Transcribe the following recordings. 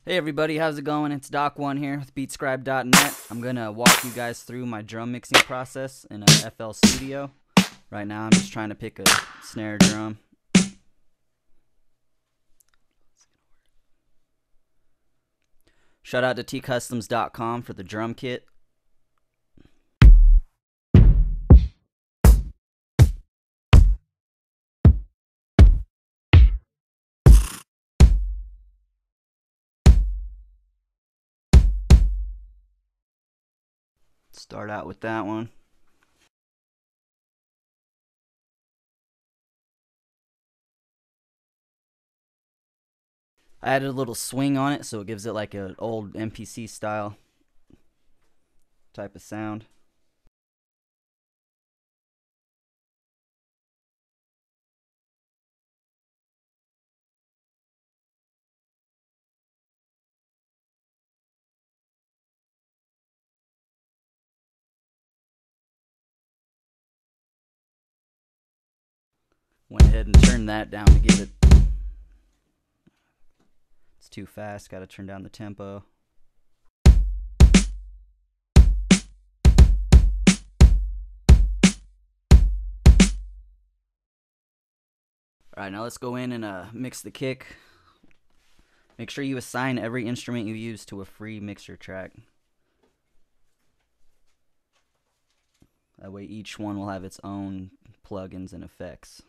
Hey everybody, how's it going? It's Doc1 here with BeatScribe.net. I'm gonna walk you guys through my drum mixing process in a FL Studio. Right now I'm just trying to pick a snare drum. Shout out to tcustoms.com for the drum kit. Start out with that one. I added a little swing on it so it gives it like an old MPC style type of sound. Went ahead and turned that down to give it. It's too fast, gotta turn down the tempo. Alright, now let's go in and mix the kick. Make sure you assign every instrument you use to a free mixer track. That way each one will have its own plugins and effects.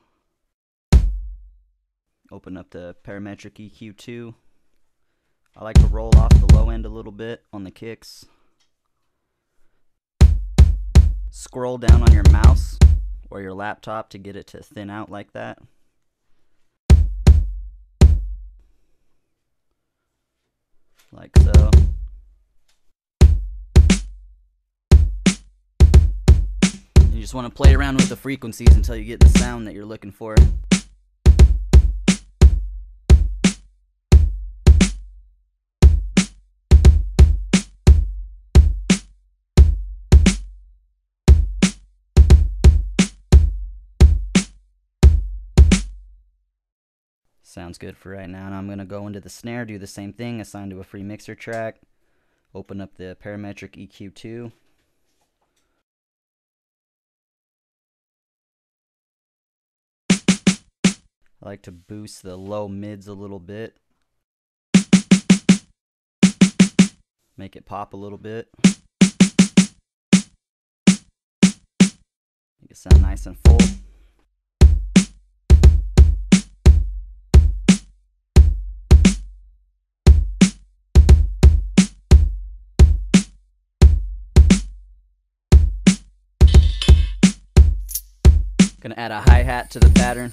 Open up the parametric EQ2. I like to roll off the low end a little bit on the kicks. Scroll down on your mouse or your laptop to get it to thin out like that. Like so. You just want to play around with the frequencies until you get the sound that you're looking for. Sounds good for right now. Now I'm going to go into the snare, do the same thing, assign to a free mixer track, open up the parametric EQ2. I like to boost the low mids a little bit. Make it pop a little bit. Make it sound nice and full. Gonna add a hi-hat to the pattern.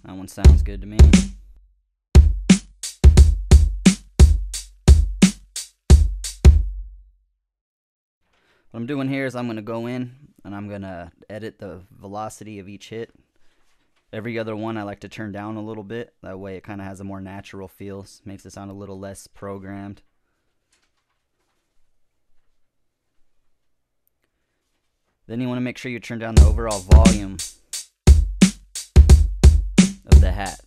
That one sounds good to me. What I'm doing here is I'm gonna go in and I'm gonna edit the velocity of each hit. Every other one I like to turn down a little bit. That way it kind of has a more natural feel. Makes it sound a little less programmed. Then you want to make sure you turn down the overall volume of the hat,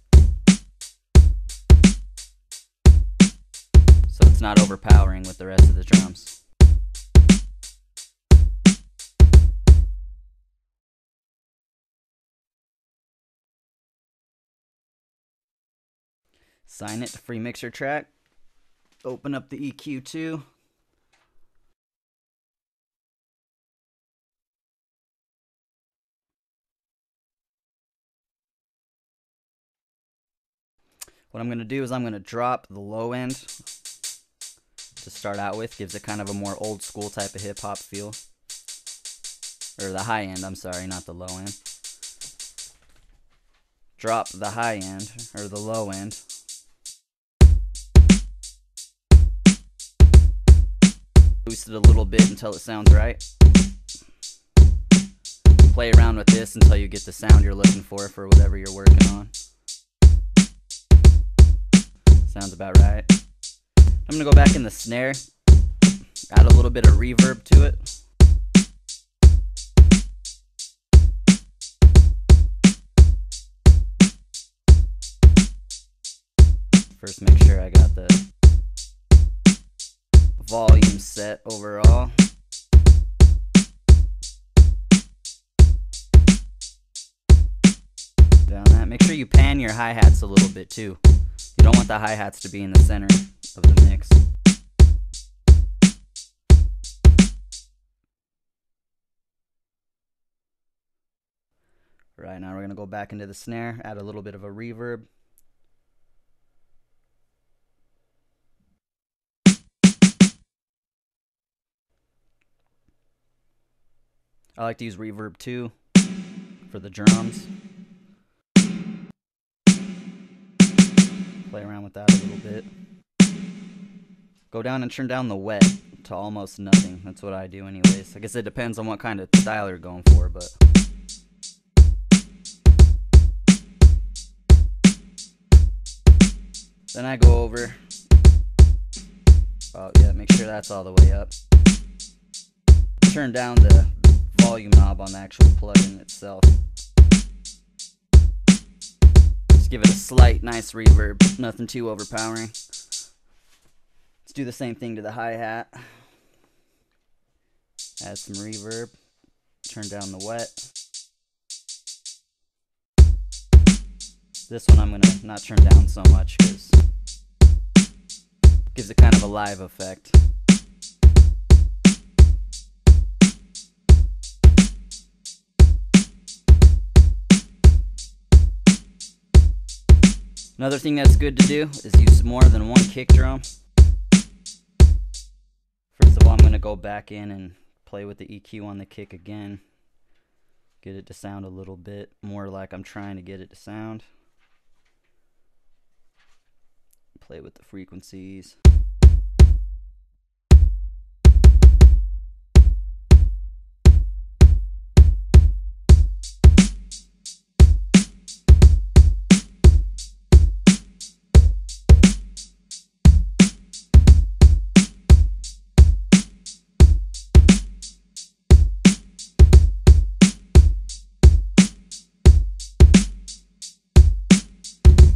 so it's not overpowering with the rest of the drums. Assign it to free mixer track. Open up the EQ2. What I'm going to do is I'm going to drop the low end to start out with. Gives it kind of a more old school type of hip hop feel. Or the high end, I'm sorry, not the low end. Drop the high end, or the low end. Boost it a little bit until it sounds right. Play around with this until you get the sound you're looking for whatever you're working on. Sounds about right. I'm going to go back in the snare, add a little bit of reverb to it. First, make sure I got the volume set overall. Down that. Make sure you pan your hi-hats a little bit too. You don't want the hi-hats to be in the center of the mix. Right, now we're going to go back into the snare, add a little bit of a reverb. I like to use reverb too for the drums. Play around with that a little bit. Go down and turn down the wet to almost nothing. That's what I do anyways. I guess it depends on what kind of style you're going for, but... Then I go over. Oh yeah, make sure that's all the way up. Turn down the volume knob on the actual plugin itself. Just give it a slight, nice reverb. Nothing too overpowering. Let's do the same thing to the hi-hat. Add some reverb. Turn down the wet. This one I'm going to not turn down so much because it gives it kind of a live effect. Another thing that's good to do is use more than one kick drum. First of all, I'm going to go back in and play with the EQ on the kick again. Get it to sound a little bit more like I'm trying to get it to sound. Play with the frequencies.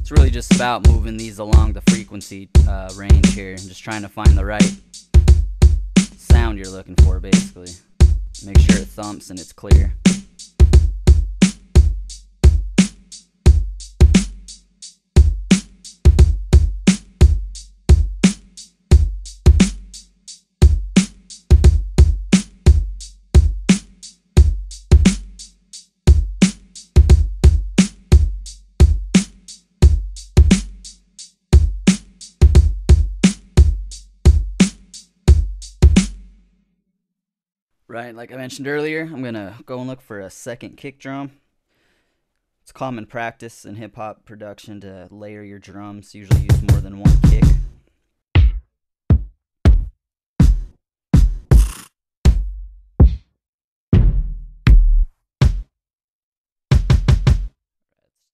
It's really just about moving these along the frequency range here and just trying to find the right sound you're looking for, basically. Make sure it thumps and it's clear. Right, like I mentioned earlier, I'm going to go and look for a second kick drum. It's common practice in hip-hop production to layer your drums, usually use more than one kick. Let's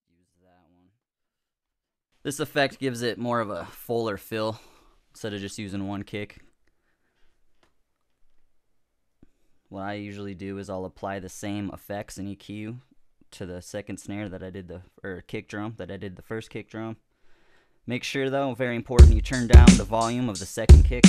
use that one. This effect gives it more of a fuller fill instead of just using one kick. What I usually do is I'll apply the same effects and EQ to the second snare that I did or kick drum that I did the first kick drum. Make sure though, very important, you turn down the volume of the second kick.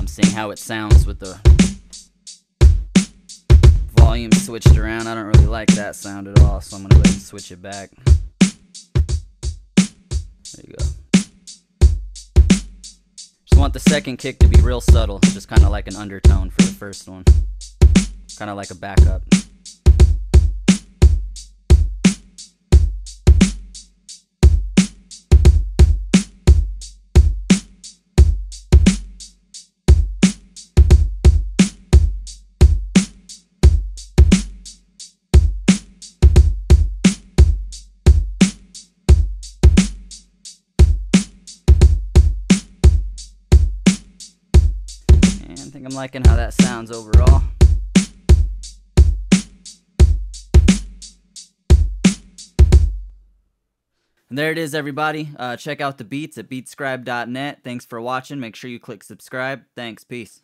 Seeing how it sounds with the volume switched around. I don't really like that sound at all, so I'm going to go ahead and switch it back. There you go. Just want the second kick to be real subtle, just kind of like an undertone for the first one. Kind of like a backup. I think I'm liking how that sounds overall. And there it is, everybody. Check out the beats at beatscribe.net. Thanks for watching. Make sure you click subscribe. Thanks. Peace.